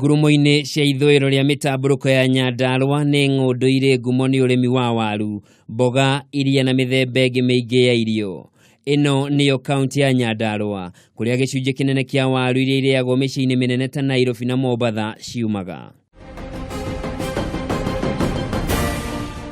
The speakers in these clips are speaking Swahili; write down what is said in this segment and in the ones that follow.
Ngurumo-ini cia ithũĩro rĩa mĩtambũrũko ya Nyandarua nĩ ng'ũndũ irĩ ngumo nĩ ũrĩmi wa waru, mboga, iria na mĩthemba ĩngĩ mĩingĩ ya irio. Ĩno nĩyo kaunti ya Nyandarua, kũrĩa gĩcunjĩ kĩnene kĩa waru iria irĩagwo mĩciĩ-inĩ mĩnene ta Nairobi na Mombasa ciumaga.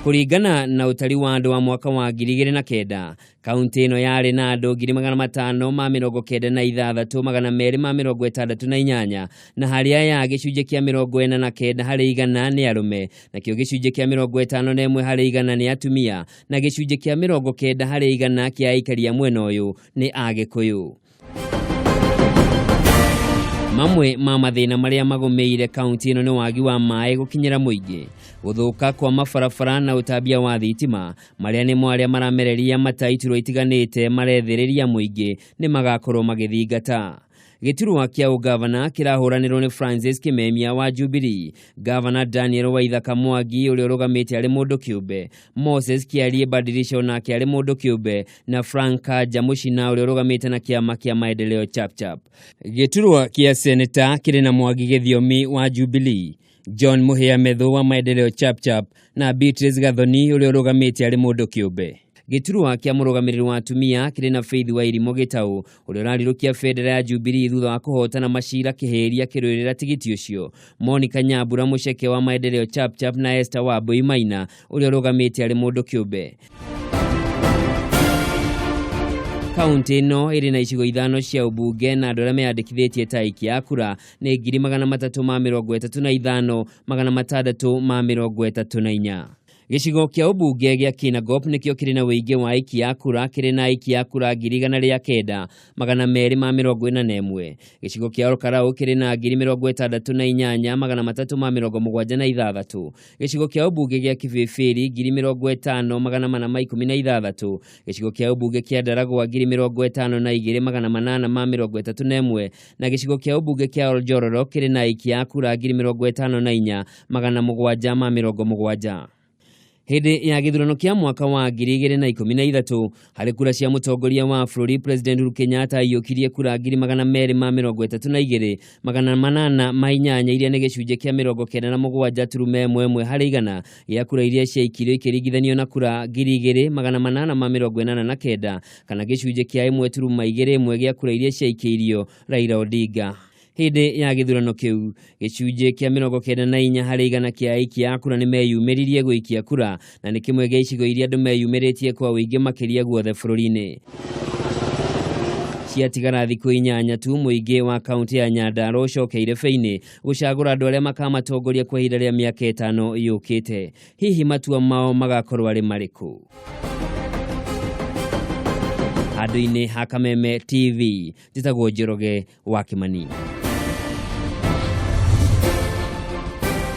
Kũringana na ũtari wa andũ wa mwaka wa 2009, kaunti ĩno yarĩ na andũ 596,268 na harĩ aya gĩcunjĩ kĩa 49% harĩ igana nĩ arũme, nakĩo gĩcunjĩ kĩa 51 harĩ igana nĩ atumia, na gĩcunjĩ kĩa 90 harĩ igana kĩa aikari a mwena ũyũ nĩ Agĩkũyũ. Mamwe ma mathĩna marĩa magũmĩire kaunti ĩno nĩ wagi wa maĩ gũkinyĩra mũingĩ, gũthũka kwa mabarabara na ũtambia wa thitima, marĩa nĩ arĩa maramereria mata iturwa itiganĩte marethĩrĩria mũingĩ nĩ magakorwo magĩthingata. Gĩturwa kĩa ũgavana kĩrahũranĩrwo nĩ Francis Kimemia wa Jubilee, Gavana Daniel Waithaka Mwangi ũrĩa ũrũgamĩte arĩ mũndũ kĩũmbe, Moses Kĩarie Badilisha nake arĩ mũndũ kĩũmbe, na Frank Kanja Mũcina ũrĩa ũrũgamĩte na kĩama kĩa maendeleo Chapchap. Gĩturwa kĩa seneta kĩrĩ na Mwangi Gĩthiomi wa Jubilee, John Mũhĩa Methũ wa maendeleo Chapchap na Beatrice Gathoni ũrĩa ũrũgamĩte arĩ mũndũ kĩũmbe. Gĩturwa kĩa mũrũgamĩrĩri wa atumia kĩrĩ na Faith wa Irimũ Gĩtaũ ũrĩa ũrarirũkia bendera ya Jubilee thutha wa kũhotana macira kĩhĩria kĩrũĩrĩra tigiti ũcio, Monica Nyambura Mũceke wa maendeleo Chapchap na Esther Wambui Maina ũrĩa ũrũgamĩte arĩ mũndũ kĩũmbe. Kaunti ĩno ĩrĩ na icigo 5 cia ũmbunge na andũ arĩa meyandĩkithĩtie ta aikia a kura nĩ 335,634. Gĩcigo kĩa ũmbunge gĩa Kinangop nĩkĩo kĩrĩ na wĩingĩ wa aikia a kura, kĩrĩ na aikia a kura 109,241. Gĩcigo kĩa Olkarau kĩrĩ na 68,376. Gĩcigo kĩa ũmbunge gĩa Kibĩbĩri 50,416. Gĩcigo kĩa ũmbunge kĩa Ndaragwa 52,831. Na gĩcigo kĩa ũmbunge kĩa Oljororo kĩrĩ na aikia a kura 54,770. Hĩndĩ ya gĩthurano kĩa mwaka wa 2013 harĩ kura cia mutongoria wa bururi President Uhuru Kenyatta aiyũkirie kura 232,808 iria nĩ gĩcunjĩ kĩa 97.11% harĩ igana gĩa kura iria ciaikirio ikĩringithanio na kura 2,889 kana gĩcunjĩ kĩa 1.21% gĩa kura iria ciaikirio Raila Odinga. Hĩndĩ ya gĩthurano kĩu gĩcunjĩ kĩa 94 harĩ igana kĩa aikia a kura nĩ meyumĩririe gũikia kura, na nĩ kĩmwe gĩa icigo iria andũ meyumĩrĩtie kwa wĩingĩ makĩria guothe bũrũri-inĩ. Ciatigara thikũ 8 tu mũingĩ wa kaunti ya Nyandarua ũcokeire beinĩ gũcagũra andũ arĩa makamatongoria kwa ihinda rĩa mĩaka 5 yũkĩte. Hihi matua mao magakorwo arĩ marĩkũ? Handũ-inĩ ha Kameme TV, njĩtagwo Njoroge wa Kimani.